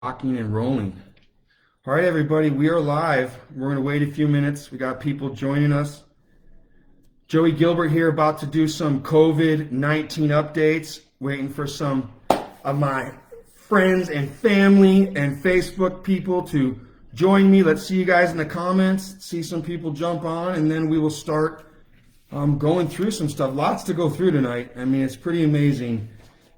Rocking and rolling. All right, everybody, we are live. We're going to wait a few minutes. We got people joining us. Joey Gilbert here, about to do some COVID-19 updates, waiting for some of my friends and family and Facebook people to join me. Let's see you guys in the comments, see some people jump on, and then we will start going through some stuff. Lots to go through tonight. I mean, it's pretty amazing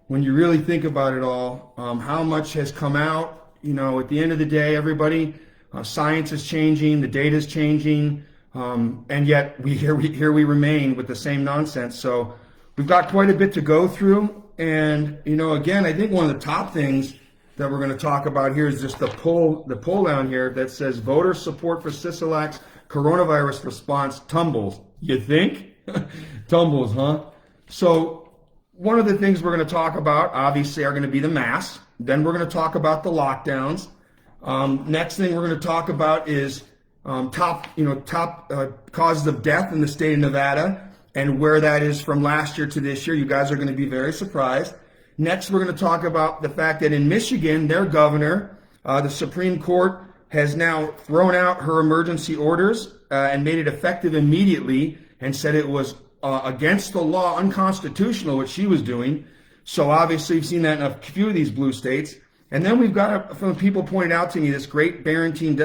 when you really think about it all, how much has come out. You know, at the end of the day, everybody, science is changing, the data is changing, and yet here we remain with the same nonsense. So we've got quite a bit to go through. And, you know, again, I think one of the top things that we're going to talk about here is just the poll down here that says voter support for Sisolak's coronavirus response tumbles. You think? Tumbles, huh? So one of the things we're going to talk about, obviously, are going to be the masks. Then we're going to talk about the lockdowns. Next thing we're going to talk about is top causes of death in the state of Nevada and where that is from last year to this year. You guys are going to be very surprised. Next, we're going to talk about the fact that in Michigan, their governor, the Supreme Court, has now thrown out her emergency orders and made it effective immediately and said it was against the law, unconstitutional, what she was doing. So obviously we've seen that in a few of these blue states. And then we've got, from people pointed out to me, this great Barrington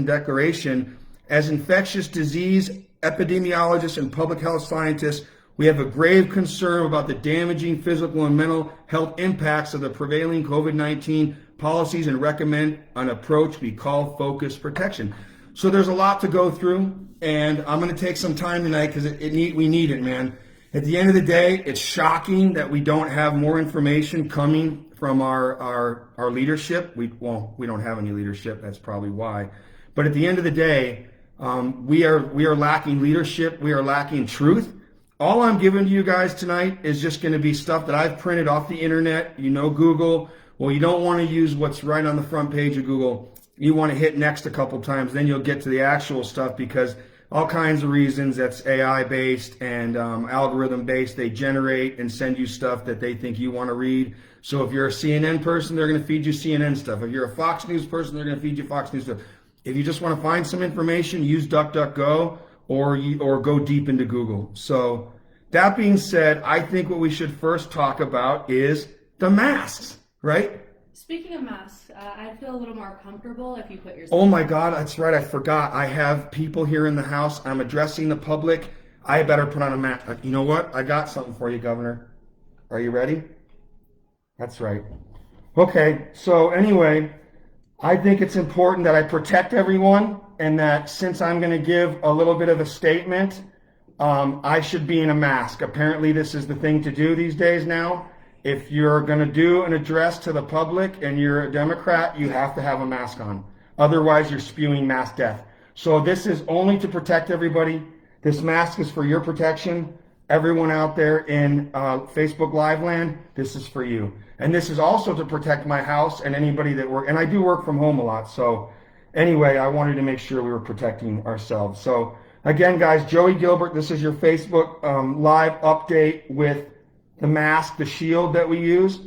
Declaration. As infectious disease epidemiologists and public health scientists, we have a grave concern about the damaging physical and mental health impacts of the prevailing COVID-19 policies and recommend an approach we call focused protection. So there's a lot to go through, and I'm going to take some time tonight because we need it, man. At the end of the day, it's shocking that we don't have more information coming from our leadership. We don't have any leadership. That's probably why. But at the end of the day, we are lacking leadership. We are lacking truth. All I'm giving to you guys tonight is just going to be stuff that I've printed off the internet. You know, Google. Well, you don't want to use what's right on the front page of Google. You want to hit next a couple times, then you'll get to the actual stuff, because all kinds of reasons that's AI based and algorithm based. They generate and send you stuff that they think you want to read. So if you're a CNN person, they're going to feed you CNN stuff. If you're a Fox News person, they're going to feed you Fox News stuff. If you just want to find some information, use DuckDuckGo or go deep into Google. So that being said, I think what we should first talk about is the masks, right? Speaking of masks, I'd feel a little more comfortable if you put yourself. Oh my God, that's right. I forgot. I have people here in the house. I'm addressing the public. I better put on a mask. You know what? I got something for you, Governor. Are you ready? That's right. Okay. So anyway, I think it's important that I protect everyone, and that since I'm going to give a little bit of a statement, I should be in a mask. Apparently, this is the thing to do these days now. If you're going to do an address to the public and you're a Democrat, you have to have a mask on. Otherwise, you're spewing mass death. So this is only to protect everybody. This mask is for your protection. Everyone out there in Facebook Live land, this is for you. And this is also to protect my house and anybody that works. And I do work from home a lot. So anyway, I wanted to make sure we were protecting ourselves. So again, guys, Joey Gilbert, this is your Facebook Live update with the mask, the shield that we use.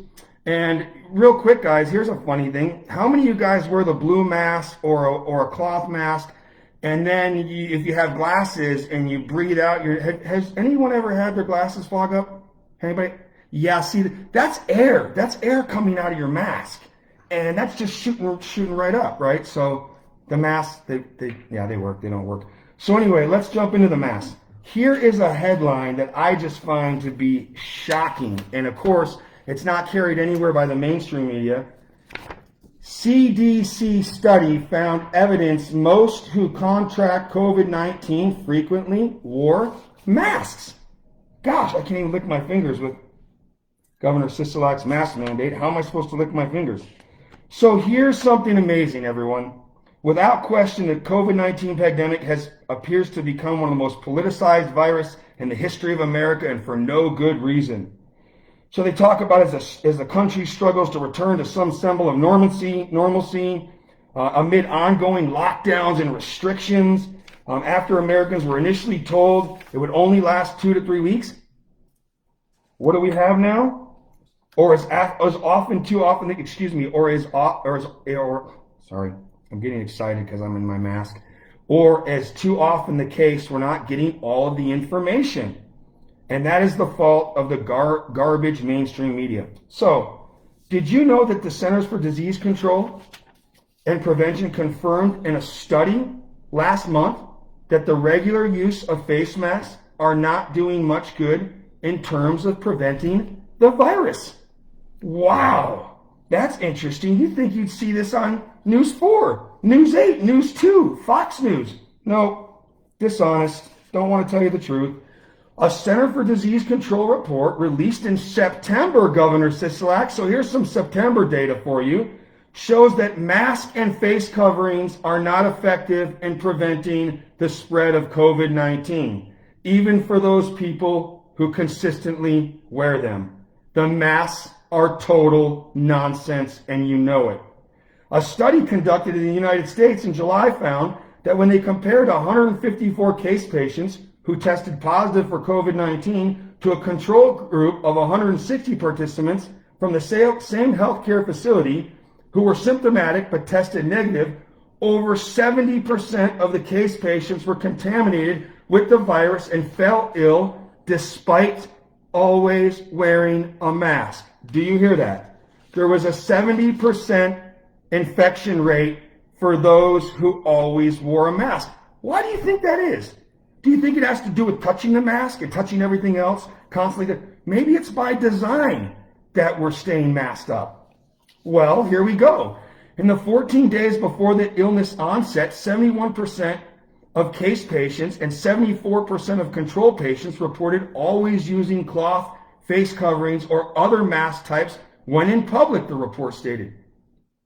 And real quick, guys, here's a funny thing. How many of you guys wear the blue mask or a cloth mask, and then if you have glasses and you breathe out, has anyone ever had their glasses fog up? Anybody? Yeah, see, that's air. That's air coming out of your mask. And that's just shooting right up, right? So the masks, they work, they don't work. So anyway, let's jump into the mask. Here is a headline that I just find to be shocking. And of course, it's not carried anywhere by the mainstream media. CDC study found evidence most who contract COVID-19 frequently wore masks. Gosh, I can't even lick my fingers with Governor Sisolak's mask mandate. How am I supposed to lick my fingers? So here's something amazing, everyone. Without question, the COVID-19 pandemic appears to become one of the most politicized virus in the history of America, and for no good reason. So they talk about as the country struggles to return to some semblance of normalcy amid ongoing lockdowns and restrictions, after Americans were initially told it would only last 2 to 3 weeks. What do we have now? or as often, too often, excuse me, sorry, I'm getting excited because I'm in my mask, or as too often the case, we're not getting all of the information. And that is the fault of the garbage mainstream media. So, did you know that the Centers for Disease Control and Prevention confirmed in a study last month that the regular use of face masks are not doing much good in terms of preventing the virus? Wow, that's interesting. You'd think you'd see this on News 4, News 8, News 2, Fox News. No, dishonest. Don't want to tell you the truth. A Center for Disease Control report released in September, Governor Sisolak, so here's some September data for you, shows that masks and face coverings are not effective in preventing the spread of COVID-19, even for those people who consistently wear them. The masks are total nonsense, and you know it. A study conducted in the United States in July found that when they compared 154 case patients who tested positive for COVID-19 to a control group of 160 participants from the same healthcare facility who were symptomatic but tested negative, over 70% of the case patients were contaminated with the virus and fell ill despite always wearing a mask. Do you hear that? There was a 70% infection rate for those who always wore a mask. Why do you think that is? Do you think it has to do with touching the mask and touching everything else constantly? Maybe it's by design that we're staying masked up. Well, here we go. In the 14 days before the illness onset, 71% of case patients and 74% of control patients reported always using cloth, face coverings, or other mask types when in public, the report stated.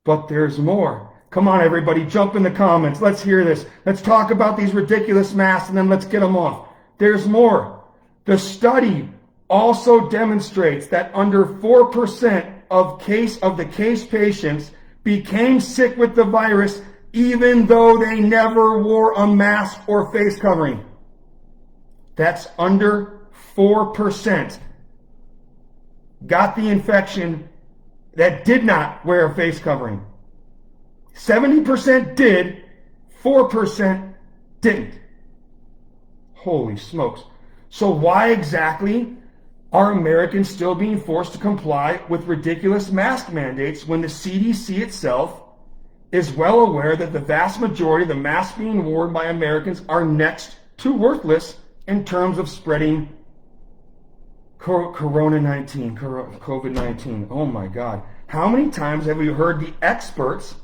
But there's more. Come on, everybody, jump in the comments. Let's hear this. Let's talk about these ridiculous masks and then let's get them off. There's more. The study also demonstrates that under 4% of the case patients became sick with the virus even though they never wore a mask or face covering. That's under 4%. Got the infection that did not wear a face covering. 70% did, 4% didn't. Holy smokes. So why exactly are Americans still being forced to comply with ridiculous mask mandates when the CDC itself is well aware that the vast majority of the masks being worn by Americans are next to worthless in terms of spreading COVID-19? Oh my God. How many times have we heard the experts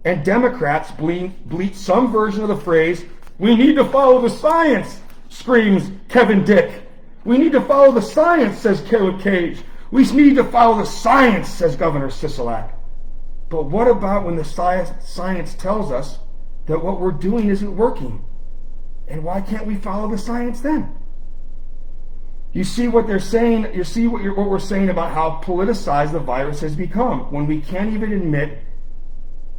and Democrats bleat some version of the phrase, "We need to follow the science," screams Kevin Dick. "We need to follow the science," says Caleb Cage. "We need to follow the science," says Governor Sisolak. But what about when the science tells us that what we're doing isn't working? And why can't we follow the science then? You see what they're saying, you see what we're saying about how politicized the virus has become when we can't even admit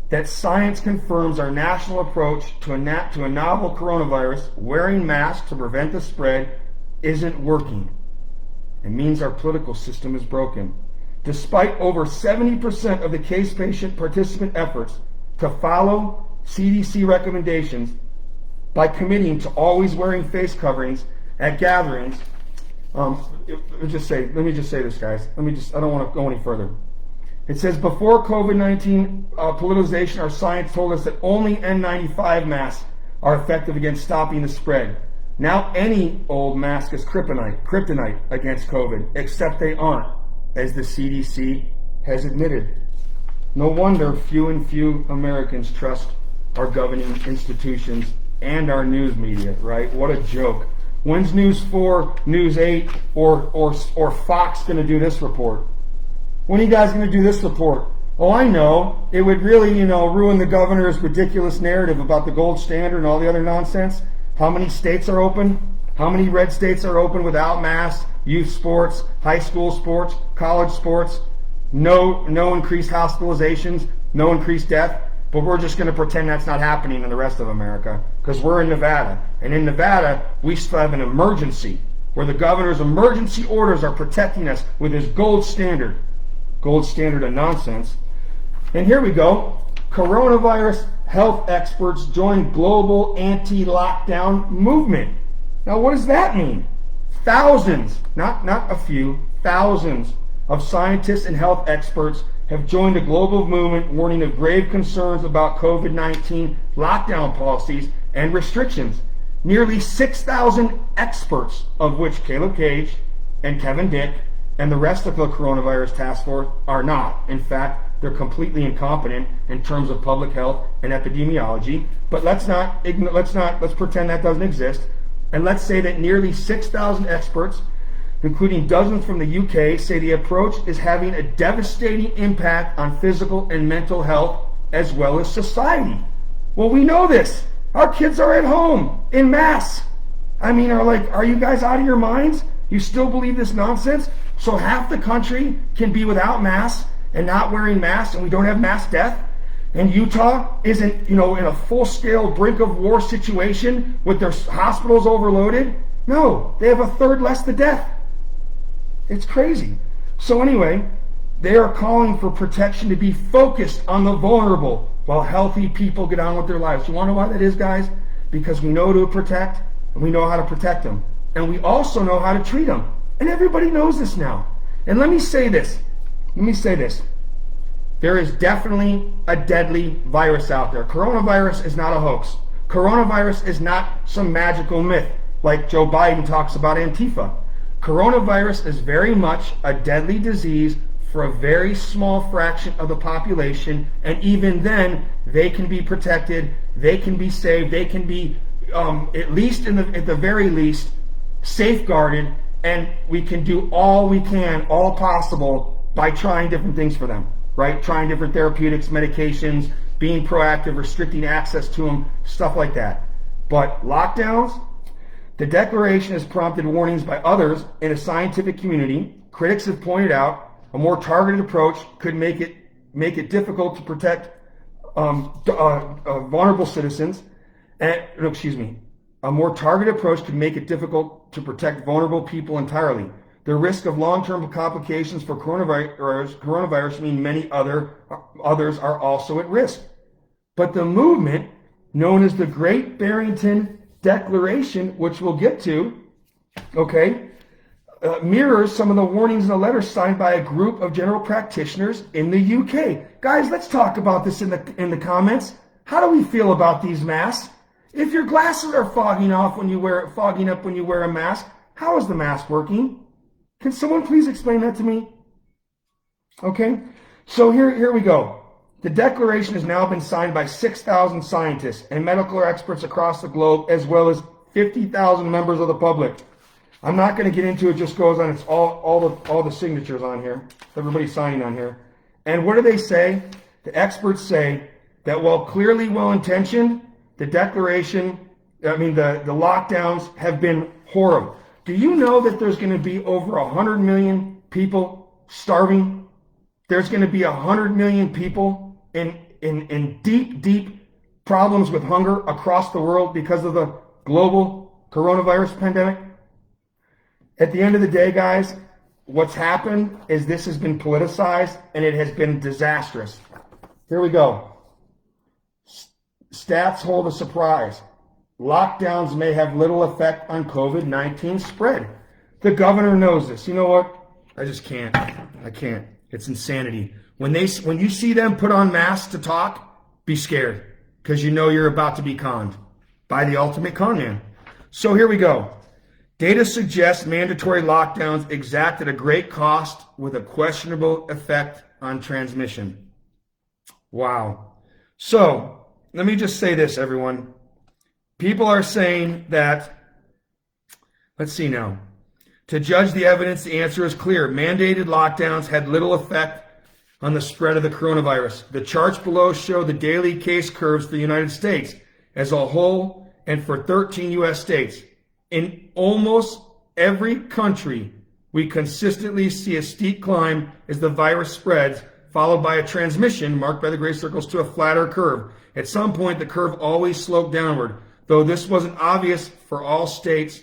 that science confirms our national approach to a novel coronavirus, wearing masks to prevent the spread, isn't working. It means our political system is broken. Despite over 70% of the case patient participant efforts to follow CDC recommendations by committing to always wearing face coverings at gatherings, let me just say this, guys. I don't want to go any further. It says, before COVID-19 politicization, our science told us that only N95 masks are effective against stopping the spread. Now any old mask is kryptonite against COVID, except they aren't, as the CDC has admitted. No wonder few Americans trust our governing institutions and our news media, right? What a joke. When's News 4, News 8, or Fox going to do this report? When are you guys going to do this report? Oh, I know. It would really, ruin the governor's ridiculous narrative about the gold standard and all the other nonsense. How many states are open? How many red states are open without masks? Youth sports, high school sports, college sports. No increased hospitalizations, no increased death. But we're just going to pretend that's not happening in the rest of America because we're in Nevada. And in Nevada, we still have an emergency. where the governor's emergency orders are protecting us with his gold standard of nonsense. And here we go. Coronavirus health experts join global anti-lockdown movement. Now, what does that mean? Thousands, not a few, thousands of scientists and health experts have joined a global movement warning of grave concerns about COVID-19 lockdown policies and restrictions. Nearly 6,000 experts, of which Caleb Cage and Kevin Dick and the rest of the coronavirus task force are not. In fact, they're completely incompetent in terms of public health and epidemiology. But let's pretend that doesn't exist. And let's say that nearly 6,000 experts, including dozens from the UK, say the approach is having a devastating impact on physical and mental health as well as society. Well, we know this. Our kids are at home in mass. I mean, are you guys out of your minds? You still believe this nonsense? So half the country can be without masks and not wearing masks, and we don't have mass death? And Utah isn't, in a full-scale brink of war situation with their hospitals overloaded? No, they have a third less the death. It's crazy. So anyway, they are calling for protection to be focused on the vulnerable while healthy people get on with their lives. You want to know why that is, guys? Because we know to protect, and we know how to protect them. And we also know how to treat them. And everybody knows this now. And let me say this. There is definitely a deadly virus out there. Coronavirus is not a hoax. Coronavirus is not some magical myth like Joe Biden talks about Antifa. Coronavirus is very much a deadly disease for a very small fraction of the population, and even then, they can be protected, they can be saved, they can be, at the very least, safeguarded, and we can do all we can, all possible, by trying different things for them, right? Trying different therapeutics, medications, being proactive, restricting access to them, stuff like that. But lockdowns, the declaration has prompted warnings by others in a scientific community. Critics have pointed out a more targeted approach could make it difficult to protect vulnerable citizens. A more targeted approach could make it difficult to protect vulnerable people entirely. The risk of long-term complications for coronavirus mean many others are also at risk. But the movement, known as the Great Barrington Declaration, which we'll get to, mirrors some of the warnings in the letter signed by a group of general practitioners in the UK. Guys, let's talk about this in the comments. How do we feel about these masks? If your glasses are fogging up when you wear a mask, how is the mask working? Can someone please explain that to me? Okay, so here we go. The declaration has now been signed by 6,000 scientists and medical experts across the globe, as well as 50,000 members of the public. I'm not going to get into it, just goes on. It's all the signatures on here. Everybody's signing on here. And what do they say? The experts say that while clearly well-intentioned, the lockdowns have been horrible. Do you know that there's going to be over 100 million people starving? There's going to be 100 million people in deep problems with hunger across the world because of the global coronavirus pandemic? At the end of the day, guys, what's happened is this has been politicized and it has been disastrous. Here we go. Stats hold a surprise. Lockdowns may have little effect on COVID-19 spread. The governor knows this. You know what? I just can't. I can't. It's insanity. When you see them put on masks to talk, be scared, because you know you're about to be conned by the ultimate con man. So here we go. Data suggests mandatory lockdowns exact at a great cost with a questionable effect on transmission. Wow. So let me just say this, everyone. People are saying that, let's see now. To judge the evidence, the answer is clear. Mandated lockdowns had little effect on the spread of the coronavirus. The charts below show the daily case curves for the United States as a whole and for 13 U.S. states. In almost every country, we consistently see a steep climb as the virus spreads, followed by a transmission marked by the gray circles to a flatter curve. At some point, the curve always sloped downward, though this wasn't obvious for all states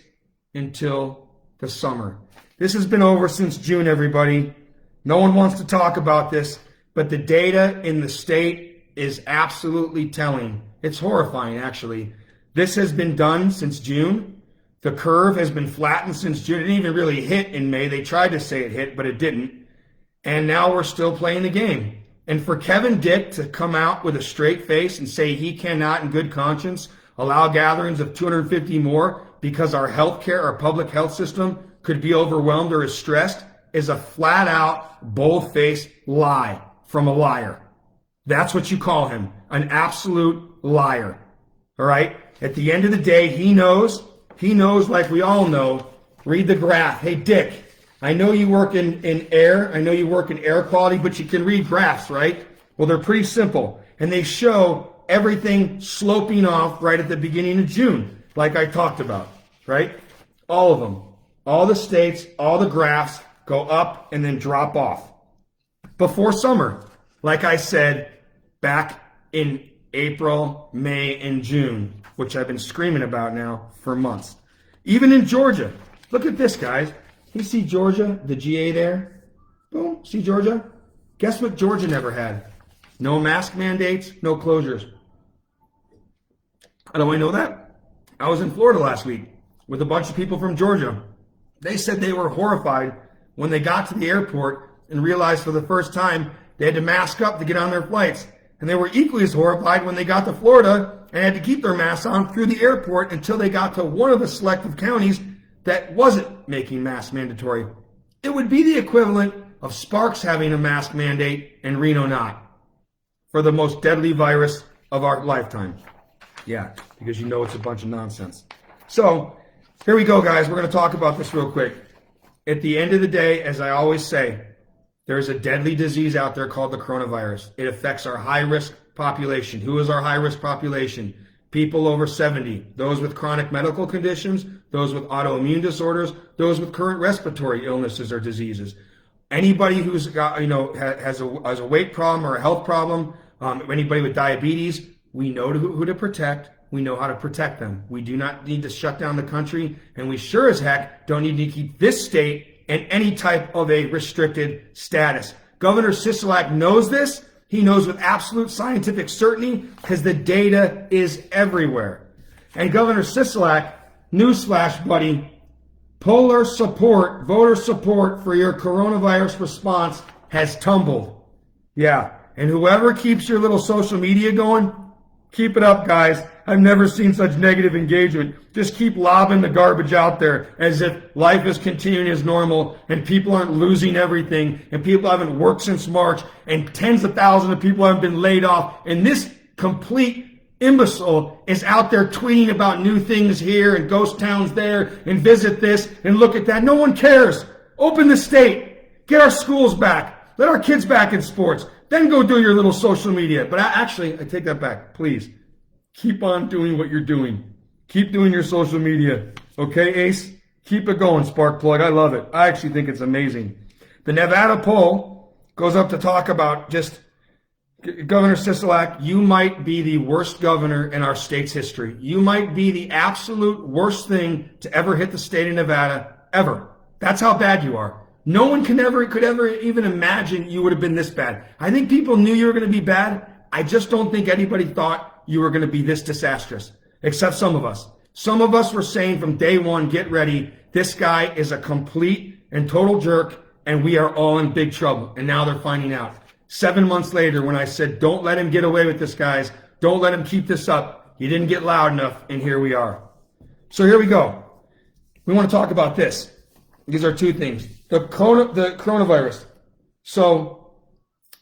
until the summer. This has been over since June, everybody. No one wants to talk about this, but the data in the state is absolutely telling. It's horrifying, actually. This has been done since June. The curve has been flattened since June. It didn't even really hit in May. They tried to say it hit, but it didn't. And now we're still playing the game. And for Kevin Dick to come out with a straight face and say he cannot, in good conscience, allow gatherings of 250 more because our healthcare, our public health system could be overwhelmed or is stressed is a flat out, bold-faced lie from a liar. That's what you call him, an absolute liar. All right? At the end of the day, he knows like we all know. Read the graph. Hey, Dick, I know you work in air. I know you work in air quality, but you can read graphs, right? Well, they're pretty simple. And they show everything sloping off right at the beginning of June, like I talked about, right? All of them. All the states, all the graphs go up and then drop off. Before summer, like I said, back in April, May, and June, which I've been screaming about now for months. Even in Georgia. Look at this, guys. You see Georgia, the GA there? Boom. See Georgia? Guess what Georgia never had? No mask mandates, no closures. How do I know that? I was in Florida last week with a bunch of people from Georgia. They said they were horrified when they got to the airport and realized for the first time they had to mask up to get on their flights. And they were equally as horrified when they got to Florida and had to keep their masks on through the airport until they got to one of the selective counties that wasn't making masks mandatory. It would be the equivalent of Sparks having a mask mandate and Reno not, for the most deadly virus of our lifetime. Yeah, because you know it's a bunch of nonsense. So, here we go, guys. We're going to talk about this real quick. At the end of the day, as I always say, there's a deadly disease out there called the coronavirus. It affects our high-risk population. Who is our high-risk population? People over 70, those with chronic medical conditions, those with autoimmune disorders, those with current respiratory illnesses or diseases. Anybody who's got, has a weight problem or a health problem, anybody with diabetes, we know who to protect. We know how to protect them. We do not need to shut down the country, and we sure as heck don't need to keep this state in any type of a restricted status. Governor Sisolak knows this. He knows with absolute scientific certainty because the data is everywhere. And Governor Sisolak, newsflash, buddy, voter support for your coronavirus response has tumbled. Yeah, and whoever keeps your little social media going, keep it up, guys. I've never seen such negative engagement. Just keep lobbing the garbage out there as if life is continuing as normal and people aren't losing everything and people haven't worked since March and tens of thousands of people haven't been laid off. And this complete imbecile is out there tweeting about new things here and ghost towns there and visit this and look at that. No one cares. Open the state. Get our schools back. Let our kids back in sports. Then go do your little social media. But I take that back. Please. Keep on doing what you're doing. Keep doing your social media. Okay, Ace? Keep it going, Sparkplug. I love it. I actually think it's amazing. The Nevada poll goes up to talk about just Governor Sisolak, you might be the worst governor in our state's history. You might be the absolute worst thing to ever hit the state of Nevada, ever. That's how bad you are. No one could ever even imagine you would have been this bad. I think people knew you were going to be bad. I just don't think anybody thought you were going to be this disastrous, except some of us. Some of us were saying from day one, get ready. This guy is a complete and total jerk, and we are all in big trouble. And now they're finding out. 7 months later, when I said, don't let him get away with this, guys. Don't let him keep this up. He didn't get loud enough, and here we are. So here we go. We want to talk about this. These are two things. The coronavirus. So,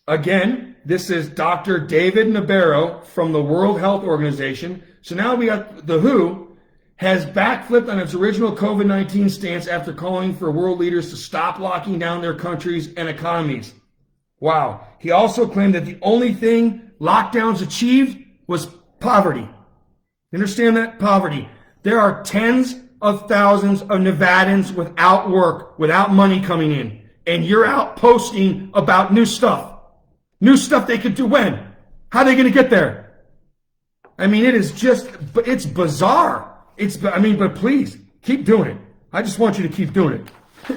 again, this is Dr. David Nabarro from the World Health Organization. So now we got the WHO has backflipped on its original COVID-19 stance after calling for world leaders to stop locking down their countries and economies. Wow. He also claimed that the only thing lockdowns achieved was poverty. You understand that? Poverty. There are tens of thousands of Nevadans without work, without money coming in. And you're out posting about new stuff. New stuff they could do when? How are they going to get there? I mean, it's bizarre. But please, keep doing it. I just want you to keep doing it.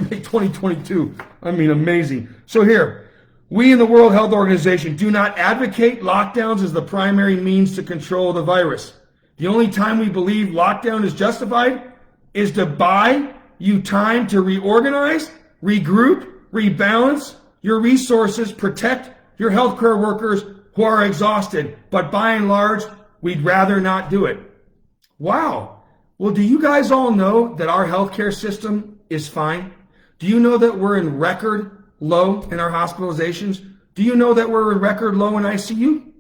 Make 2022, I mean, amazing. So here, we in the World Health Organization do not advocate lockdowns as the primary means to control the virus. The only time we believe lockdown is justified is to buy you time to reorganize, regroup, rebalance your resources, protect your healthcare workers who are exhausted. But by and large, we'd rather not do it. Wow. Well, do you guys all know that our healthcare system is fine? Do you know that we're in record low in our hospitalizations? Do you know that we're in record low in ICU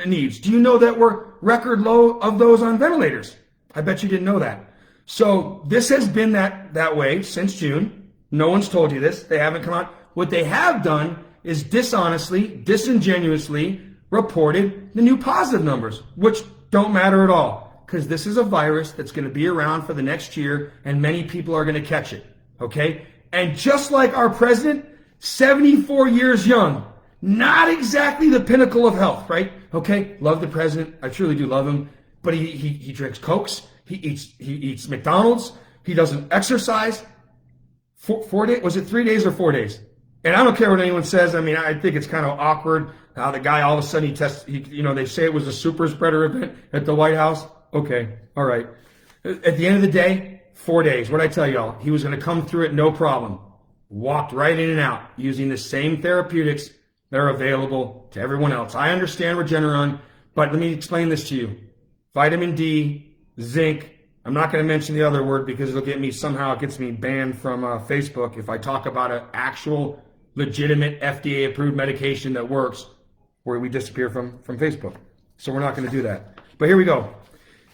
needs? Do you know that we're record low of those on ventilators? I bet you didn't know that. So this has been that way since June. No one's told you this. They haven't come out. What they have done is dishonestly, disingenuously reported the new positive numbers, which don't matter at all, because this is a virus that's going to be around for the next year, and many people are going to catch it. Okay? And just like our president, 74 years young, not exactly the pinnacle of health, right? Okay? Love the president. I truly do love him. But he drinks Cokes. He eats McDonald's. He doesn't exercise. 4 days? Was it 3 days or 4 days? And I don't care what anyone says. I mean, I think it's kind of awkward how the guy all of a sudden they say it was a super spreader event at the White House. Okay. All right. At the end of the day, 4 days. What did I tell y'all? He was going to come through it no problem. Walked right in and out using the same therapeutics that are available to everyone else. I understand Regeneron, but let me explain this to you. Vitamin D, zinc. I'm not going to mention the other word because it gets me banned from Facebook if I talk about an actual legitimate FDA approved medication that works, where we disappear from Facebook. So we're not going to do that. But here we go.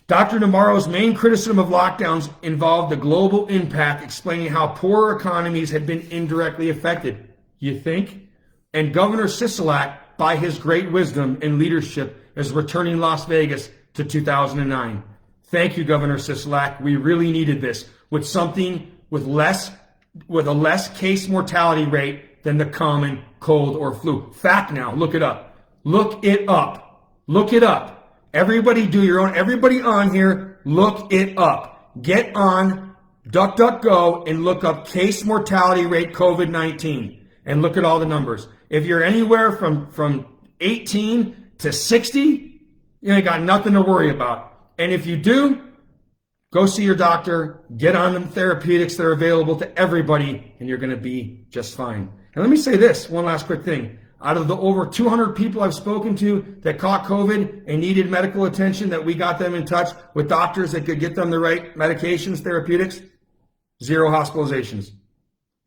Dr. Namarro's main criticism of lockdowns involved the global impact, explaining how poorer economies had been indirectly affected. You think? And Governor Sisolak, by his great wisdom and leadership, is returning Las Vegas to 2009. Thank you, Governor Sisolak. We really needed this with a less case mortality rate than the common cold or flu. Fact now, look it up. Look it up. Look it up. Everybody everybody on here, look it up. Get on DuckDuckGo and look up case mortality rate COVID-19 and look at all the numbers. If you're anywhere from 18 to 60, you ain't got nothing to worry about. And if you do, go see your doctor, get on the therapeutics that are available to everybody, and you're going to be just fine. And let me say this, one last quick thing. Out of the over 200 people I've spoken to that caught COVID and needed medical attention, that we got them in touch with doctors that could get them the right medications, therapeutics, 0 hospitalizations.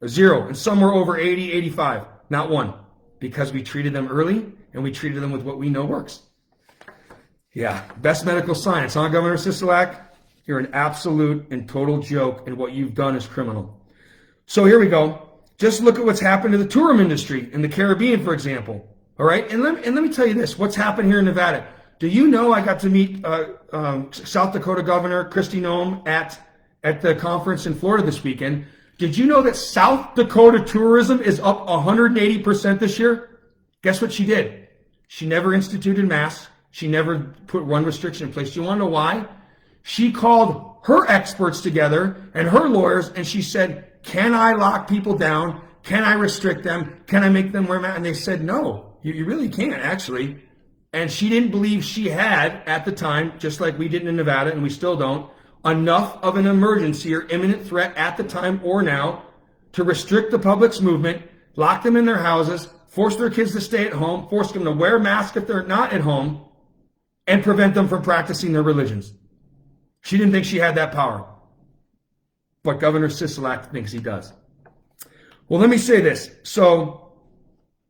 0. And some were over 80, 85. Not one. Because we treated them early and we treated them with what we know works. Yeah, best medical science, huh, Governor Sisolak? You're an absolute and total joke, and what you've done is criminal. So here we go. Just look at what's happened to the tourism industry in the Caribbean, for example. All right, and let me tell you this: what's happened here in Nevada? Do you know I got to meet South Dakota Governor Kristi Noem at the conference in Florida this weekend? Did you know that South Dakota tourism is up 180% this year? Guess what she did? She never instituted masks. She never put one restriction in place. Do you want to know why? She called her experts together and her lawyers, and she said, can I lock people down? Can I restrict them? Can I make them wear masks? And they said, no, you really can't, actually. And she didn't believe she had, at the time, just like we didn't in Nevada, and we still don't, enough of an emergency or imminent threat at the time or now to restrict the public's movement, lock them in their houses, force their kids to stay at home, force them to wear masks if they're not at home, and prevent them from practicing their religions. She didn't think she had that power. But Governor Sisolak thinks he does. Well, let me say this. So,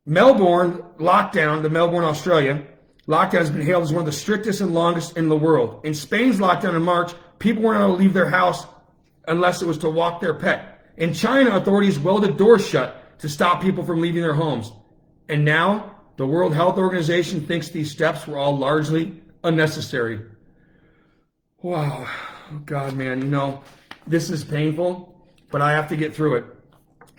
Melbourne, Australia, lockdown has been hailed as one of the strictest and longest in the world. In Spain's lockdown in March, people weren't able to leave their house unless it was to walk their pet. In China, authorities welded doors shut to stop people from leaving their homes. And now, the World Health Organization thinks these steps were all largely unnecessary. Wow. Oh, God, man, this is painful, but I have to get through it.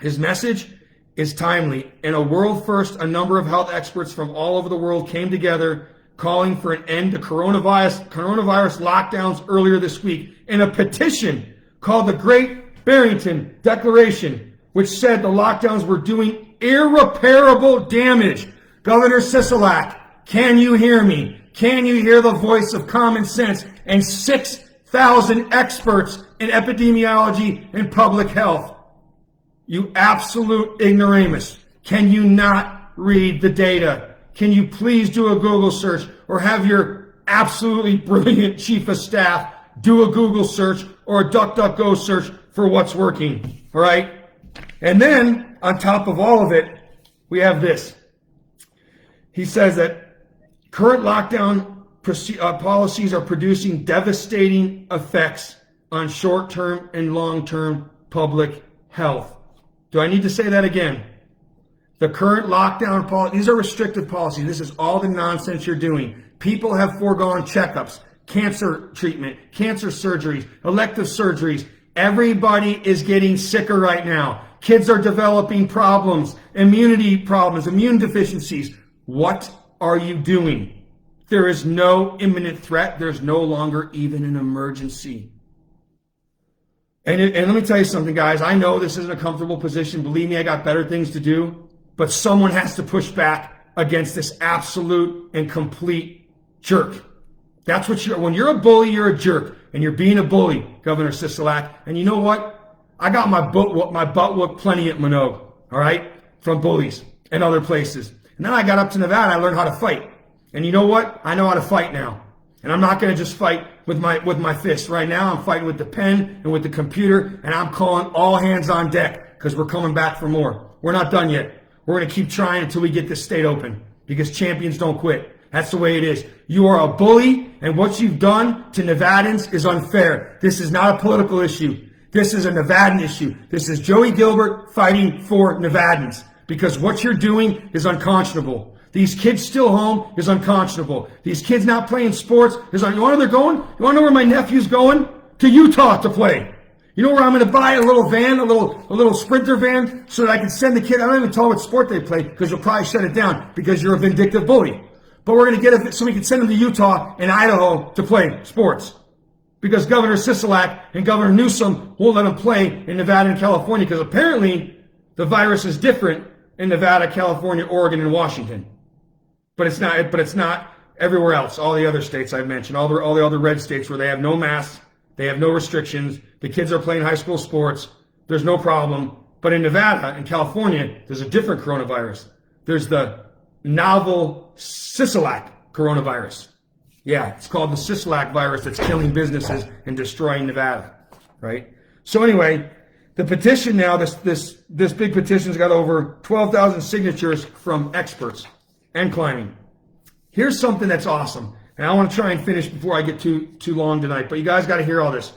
His message is timely. In a world first, a number of health experts from all over the world came together calling for an end to coronavirus lockdowns earlier this week in a petition called the Great Barrington Declaration, which said the lockdowns were doing irreparable damage. Governor Sisolak, can you hear me? Can you hear the voice of common sense and 6,000 experts in epidemiology and public health? You absolute ignoramus. Can you not read the data? Can you please do a Google search or have your absolutely brilliant chief of staff do a Google search or a DuckDuckGo search for what's working, all right? And then, on top of all of it, we have this. He says that current lockdown policies are producing devastating effects on short-term and long-term public health. Do I need to say that again? The current lockdown policy, these are restrictive policies. This is all the nonsense you're doing. People have foregone checkups, cancer treatment, cancer surgeries, elective surgeries. Everybody is getting sicker right now. Kids are developing problems, immunity problems, immune deficiencies. What are you doing? There is no imminent threat. There's no longer even an emergency. And let me tell you something, guys. I know this isn't a comfortable position. Believe me, I got better things to do. But someone has to push back against this absolute and complete jerk. That's what when you're a bully, you're a jerk. And you're being a bully, Governor Sisolak. And you know what? I got my butt whooped plenty at Minogue, all right? From bullies and other places. And then I got up to Nevada, I learned how to fight. And you know what? I know how to fight now. And I'm not going to just fight with my fists. Right now, I'm fighting with the pen and with the computer, and I'm calling all hands on deck because we're coming back for more. We're not done yet. We're going to keep trying until we get this state open because champions don't quit. That's the way it is. You are a bully, and what you've done to Nevadans is unfair. This is not a political issue. This is a Nevadan issue. This is Joey Gilbert fighting for Nevadans because what you're doing is unconscionable. These kids still home is unconscionable. These kids not playing sports is you know where they're going? You want to know where my nephew's going? To Utah to play. You know where I'm going to buy a little van, a little Sprinter van, so that I can send the kid. I don't even tell what sport they play because you'll probably shut it down because you're a vindictive bully. But we're going to get it so we can send them to Utah and Idaho to play sports. Because Governor Sisolak and Governor Newsom won't let them play in Nevada and California because apparently the virus is different in Nevada, California, Oregon, and Washington. But it's not everywhere else. All the other states I've mentioned, all the other red states where they have no masks, they have no restrictions, the kids are playing high school sports, there's no problem. But in Nevada and California, there's a different coronavirus. There's the novel Sisolak coronavirus. Yeah, it's called the Sisolak virus that's killing businesses and destroying Nevada, right? So anyway, the petition now, this big petition's got over 12,000 signatures from experts and climbing. Here's something that's awesome. And I want to try and finish before I get too long tonight. But you guys got to hear all this.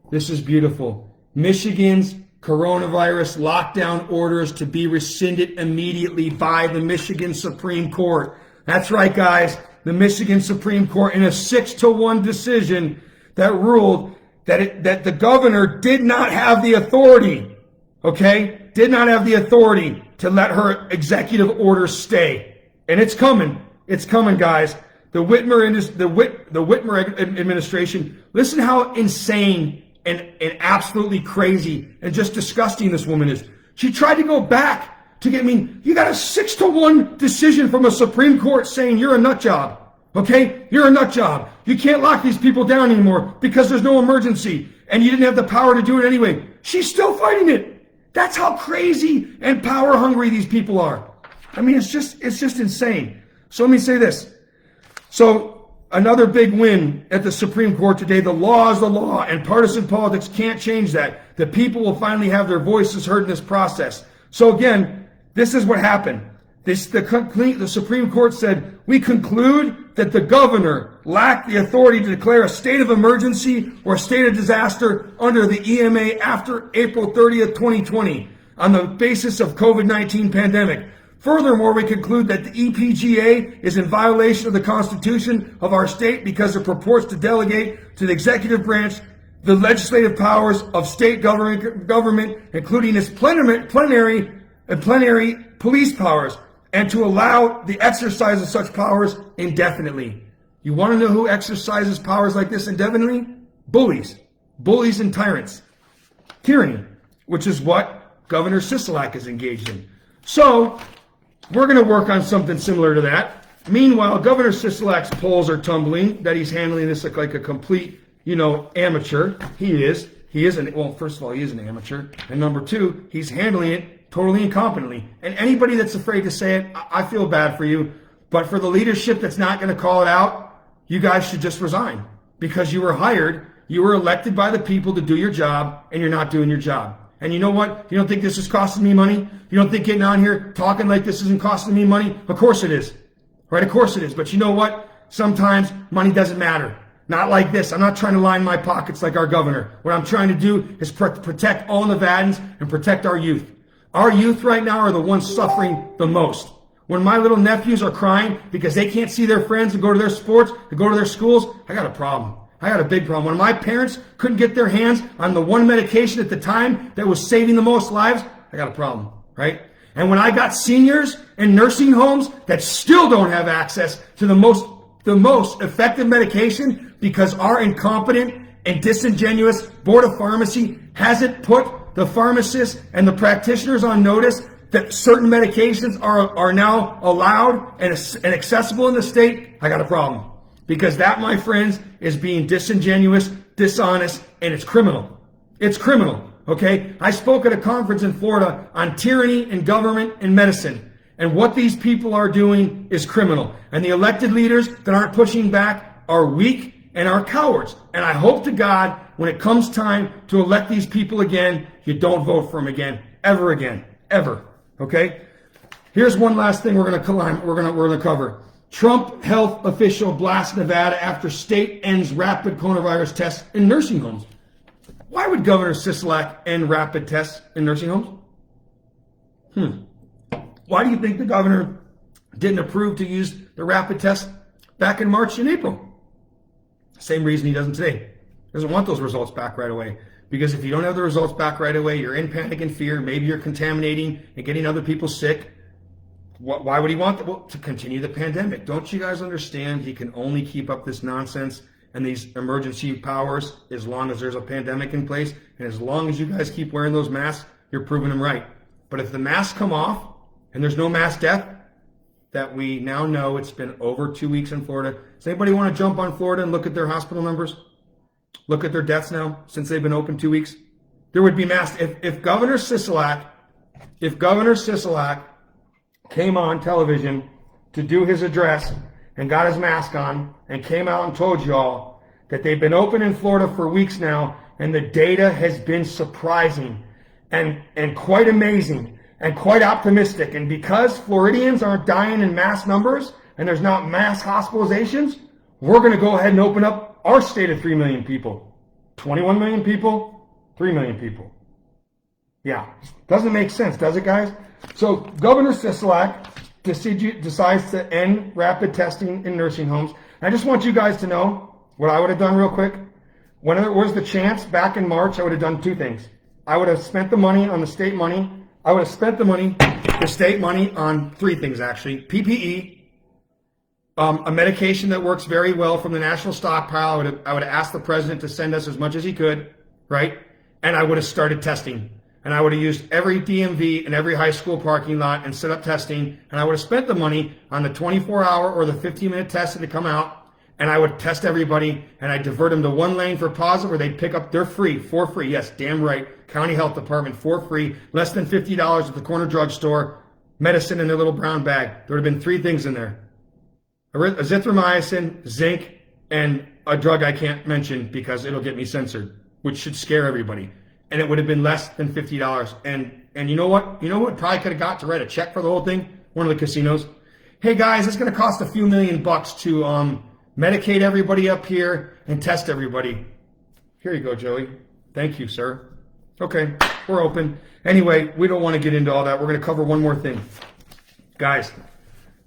This is beautiful. Michigan's coronavirus lockdown orders to be rescinded immediately by the Michigan Supreme Court. That's right, guys. The Michigan Supreme Court, in a 6-1 decision, that ruled that the governor did not have the authority, okay? Did not have the authority to let her executive order stay. And it's coming. It's coming, guys. The Whitmer administration, listen how insane and absolutely crazy and just disgusting this woman is. She tried to go back to get, you got a 6-1 decision from a Supreme Court saying you're a nut job. Okay? You're a nut job. You can't lock these people down anymore because there's no emergency. And you didn't have the power to do it anyway. She's still fighting it. That's how crazy and power hungry these people are. It's just insane. So let me say this. So another big win at the Supreme Court today. The law is the law, and partisan politics can't change that. The people will finally have their voices heard in this process. So again, this is what happened. The Supreme Court said, we conclude that the governor lacked the authority to declare a state of emergency or a state of disaster under the EMA after April 30th, 2020 on the basis of COVID-19 pandemic. Furthermore, we conclude that the EPGA is in violation of the Constitution of our state because it purports to delegate to the executive branch the legislative powers of state government, including its plenary police powers, and to allow the exercise of such powers indefinitely. You want to know who exercises powers like this indefinitely? Bullies. Bullies and tyrants. tyranny, which is what Governor Sisolak is engaged in. So we're going to work on something similar to that. Meanwhile, Governor Sisolak's polls are tumbling, that he's handling this like a complete, amateur. He is. Well, first of all, he is an amateur. And number two, he's handling it totally incompetently. And anybody that's afraid to say it, I feel bad for you. But for the leadership that's not going to call it out, you guys should just resign. Because you were hired, you were elected by the people to do your job, and you're not doing your job. And you know what? You don't think this is costing me money? You don't think getting on here talking like this isn't costing me money? Of course it is. Right? Of course it is. But you know what? Sometimes money doesn't matter. Not like this. I'm not trying to line my pockets like our governor. What I'm trying to do is protect all Nevadans and protect our youth. Our youth right now are the ones suffering the most. When my little nephews are crying because they can't see their friends and go to their sports, to go to their schools, I got a problem. I got a big problem. When my parents couldn't get their hands on the one medication at the time that was saving the most lives, I got a problem, right? And when I got seniors in nursing homes that still don't have access to the most effective medication because our incompetent and disingenuous Board of Pharmacy hasn't put the pharmacists and the practitioners on notice that certain medications are now allowed and accessible in the state, I got a problem. Because that, my friends, is being disingenuous, dishonest, and it's criminal. It's criminal, okay? I spoke at a conference in Florida on tyranny in government and medicine. And what these people are doing is criminal. And the elected leaders that aren't pushing back are weak and are cowards. And I hope to God, when it comes time to elect these people again, you don't vote for them again. Ever again. Ever. Okay? Here's one last thing we're going to cover. Trump health official blasts Nevada after state ends rapid coronavirus tests in nursing homes. Why would Governor Sisolak end rapid tests in nursing homes? Why do you think the governor didn't approve to use the rapid test back in March and April? Same reason he doesn't today. He doesn't want those results back right away. Because if you don't have the results back right away, you're in panic and fear. Maybe you're contaminating and getting other people sick. Why would he want that? Well, to continue the pandemic. Don't you guys understand he can only keep up this nonsense and these emergency powers as long as there's a pandemic in place? And as long as you guys keep wearing those masks, you're proving him right. But if the masks come off and there's no mass death, that we now know it's been over 2 weeks in Florida. Does anybody want to jump on Florida and look at their hospital numbers? Look at their deaths now since they've been open 2 weeks. There would be mass. If Governor Sisolak came on television to do his address and got his mask on and came out and told you all that they've been open in Florida for weeks now and the data has been surprising and quite amazing and quite optimistic. And because Floridians aren't dying in mass numbers and there's not mass hospitalizations, we're going to go ahead and open up our state of 3 million people. 21 million people, 3 million people. Yeah, doesn't make sense, does it, guys? So Governor Sisolak decides to end rapid testing in nursing homes. I just want you guys to know what I would have done real quick. When there was the chance back in March, I would have done two things. I would have spent the money on the state money. I would have spent the state money on three things, actually. PPE, a medication that works very well from the national stockpile. I would have asked the president to send us as much as he could, right? And I would have started testing. And I would have used every DMV and every high school parking lot and set up testing. And I would have spent the money on the 24-hour or the 15-minute tests that come out. And I would test everybody. And I'd divert them to one lane for positive where they'd pick up, they're free, for free. Yes, damn right. County Health Department, for free. Less than $50 at the corner drugstore. Medicine in their little brown bag. There would have been three things in there. Azithromycin, zinc, and a drug I can't mention because it'll get me censored, which should scare everybody. And it would have been less than $50. And you know what? You know what probably could have got to write a check for the whole thing? One of the casinos. Hey guys, it's going to cost a few $1 million to medicate everybody up here and test everybody. Here you go, Joey. Thank you, sir. Okay, we're open. Anyway, we don't want to get into all that. We're going to cover one more thing. Guys,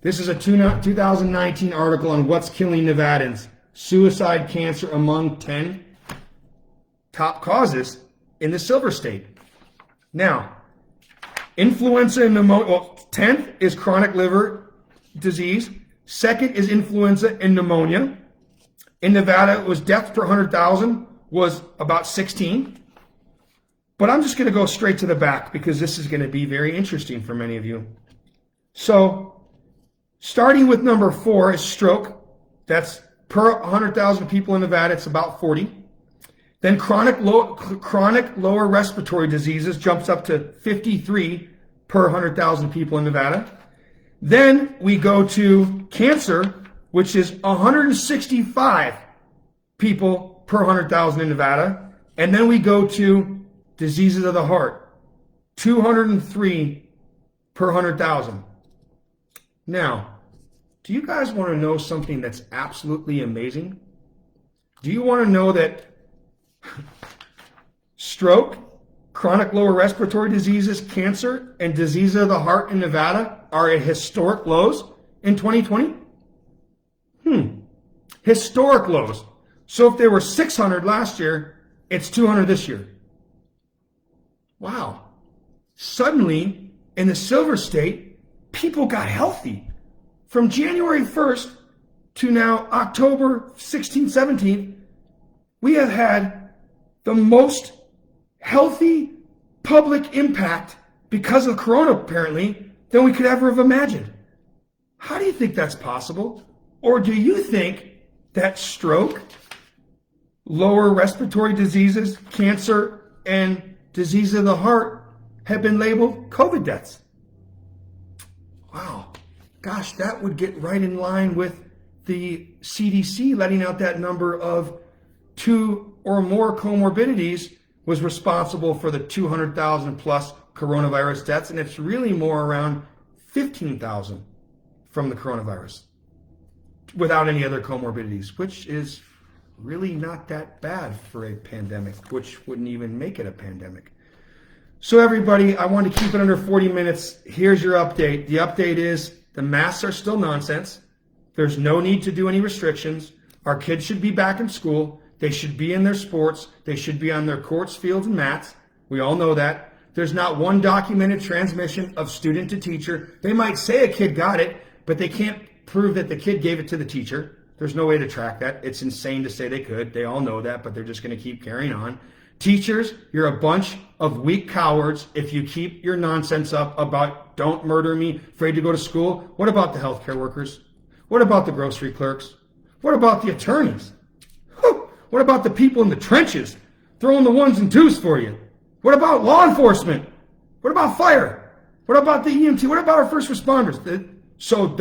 this is a 2019 article on what's killing Nevadans. Suicide, cancer among 10 top causes in the Silver State. Now, influenza and pneumonia. Well, 10th is chronic liver disease. Second is influenza and pneumonia. In Nevada, it was deaths per 100,000 was about 16. But I'm just going to go straight to the back because this is going to be very interesting for many of you. So, starting with number 4 is stroke. That's per 100,000 people in Nevada, it's about 40. Then chronic lower respiratory diseases jumps up to 53 per 100,000 people in Nevada. Then we go to cancer, which is 165 people per 100,000 in Nevada. And then we go to diseases of the heart, 203 per 100,000. Now, do you guys want to know something that's absolutely amazing? Do you want to know that stroke, chronic lower respiratory diseases, cancer, and diseases of the heart in Nevada are at historic lows in 2020? Historic lows. So if they were 600 last year, it's 200 this year. Wow. Suddenly, in the Silver State, people got healthy. From January 1st to now October 16th, 17th, we have had the most healthy public impact because of Corona, apparently, than we could ever have imagined. How do you think that's possible? Or do you think that stroke, lower respiratory diseases, cancer, and disease of the heart have been labeled COVID deaths? Wow. Gosh, that would get right in line with the CDC letting out that number of 2 or more comorbidities was responsible for the 200,000 plus coronavirus deaths, and it's really more around 15,000 from the coronavirus without any other comorbidities, which is really not that bad for a pandemic, which wouldn't even make it a pandemic. So everybody, I want to keep it under 40 minutes. Here's your update. The update is the masks are still nonsense. There's no need to do any restrictions. Our kids should be back in school. They should be in their sports. They should be on their courts, fields, and mats. We all know that. There's not one documented transmission of student to teacher. They might say a kid got it, but they can't prove that the kid gave it to the teacher. There's no way to track that. It's insane to say they could. They all know that, but they're just going to keep carrying on. Teachers, you're a bunch of weak cowards if you keep your nonsense up about don't murder me, afraid to go to school. What about the healthcare workers? What about the grocery clerks? What about the attorneys? What about the people in the trenches throwing the ones and twos for you? What about law enforcement? What about fire? What about the EMT? What about our first responders? So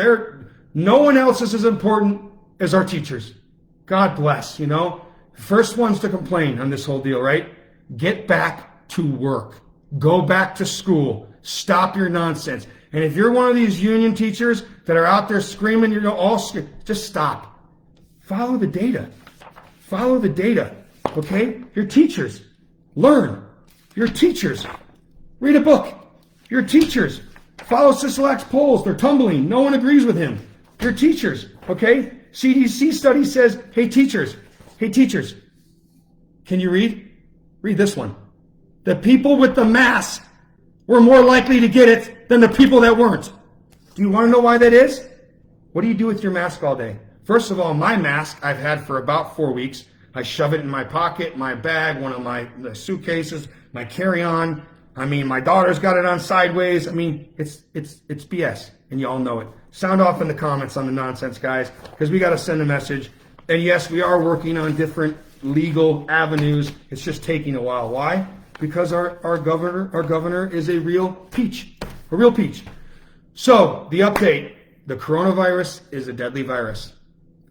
no one else is as important as our teachers. God bless, First ones to complain on this whole deal, right? Get back to work. Go back to school. Stop your nonsense. And if you're one of these union teachers that are out there screaming, just stop. Follow the data. Follow the data, okay? Your teachers, learn. Your teachers, read a book. Your teachers, follow Sisolak's polls. They're tumbling. No one agrees with him. Your teachers, okay? CDC study says, hey teachers, can you read? Read this one. The people with the mask were more likely to get it than the people that weren't. Do you want to know why that is? What do you do with your mask all day? First of all, my mask I've had for about 4 weeks. I shove it in my pocket, my bag, one of my suitcases, my carry-on. My daughter's got it on sideways. It's BS, and you all know it. Sound off in the comments on the nonsense, guys, because we got to send a message. And yes, we are working on different legal avenues. It's just taking a while. Why? Because our governor is a real peach. So, the update. The coronavirus is a deadly virus.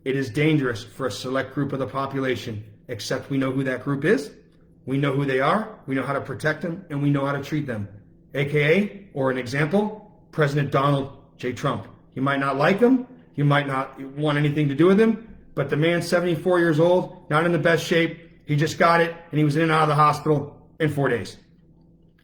It is dangerous for a select group of the population, except we know who that group is. We know who they are. We know how to protect them, and we know how to treat them. AKA, or an example, President Donald J. Trump. You might not like him. You might not want anything to do with him. But the man's 74 years old, not in the best shape. He just got it, and he was in and out of the hospital in 4 days.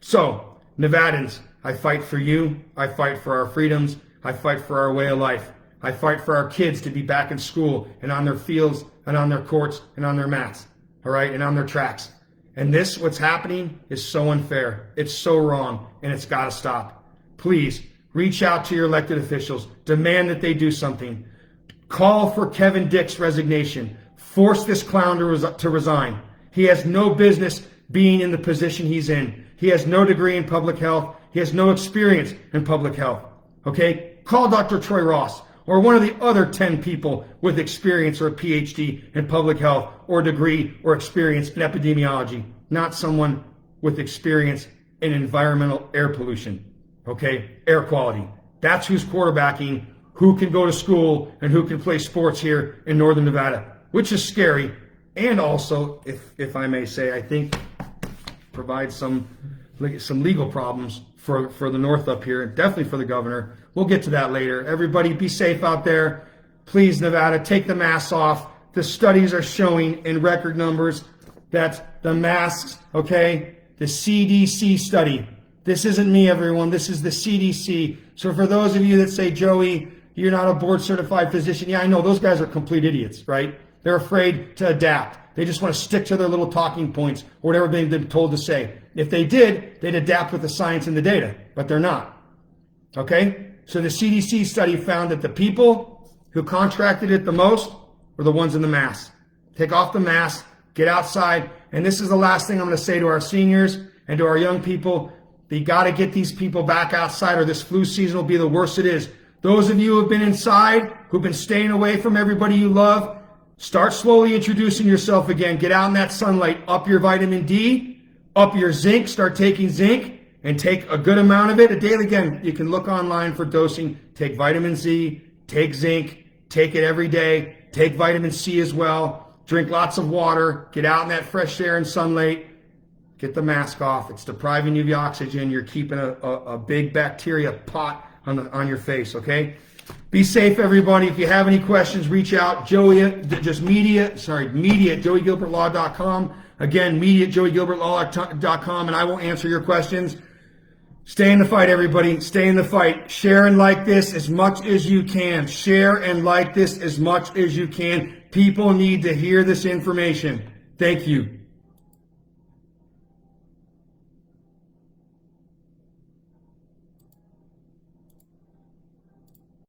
So, Nevadans, I fight for you. I fight for our freedoms. I fight for our way of life. I fight for our kids to be back in school and on their fields and on their courts and on their mats, all right, and on their tracks. And this, what's happening, is so unfair. It's so wrong, and it's got to stop. Please, reach out to your elected officials. Demand that they do something. Call for Kevin Dick's resignation. Force this clown to resign. He has no business being in the position he's in. He has no degree in public health. He has no experience in public health. Okay? Call Dr. Troy Ross or one of the other 10 people with experience or a PhD in public health or degree or experience in epidemiology, not someone with experience in environmental air pollution. Okay? Air quality. That's who's quarterbacking who can go to school and who can play sports here in Northern Nevada, which is scary. And also, if I may say, I think provides some legal problems for the North up here, definitely for the governor. We'll get to that later. Everybody be safe out there. Please, Nevada, take the masks off. The studies are showing in record numbers that the masks, okay, the CDC study. This isn't me, everyone. This is the CDC. So for those of you that say, Joey, you're not a board certified physician. Yeah, I know those guys are complete idiots, right? They're afraid to adapt. They just want to stick to their little talking points or whatever they've been told to say. If they did, they'd adapt with the science and the data, but they're not. Okay? So the CDC study found that the people who contracted it the most were the ones in the mask. Take off the mask, get outside, and this is the last thing I'm going to say to our seniors and to our young people. You got to get these people back outside or this flu season will be the worst it is. Those of you who have been inside, who've been staying away from everybody you love, start slowly introducing yourself again. Get out in that sunlight. Up your vitamin D, up your zinc. Start taking zinc and take a good amount of it a daily. Again, you can look online for dosing. Take vitamin Z, take zinc, take it every day. Take vitamin C as well. Drink lots of water. Get out in that fresh air and sunlight. Get the mask off. It's depriving you of the oxygen. You're keeping a big bacteria pot on your face, okay? Be safe, everybody. If you have any questions, reach out. Media at joeygilbertlaw.com. Again, media at joeygilbertlaw.com, and I will answer your questions. Stay in the fight, everybody. Stay in the fight. Share and like this as much as you can. Share and like this as much as you can. People need to hear this information. Thank you.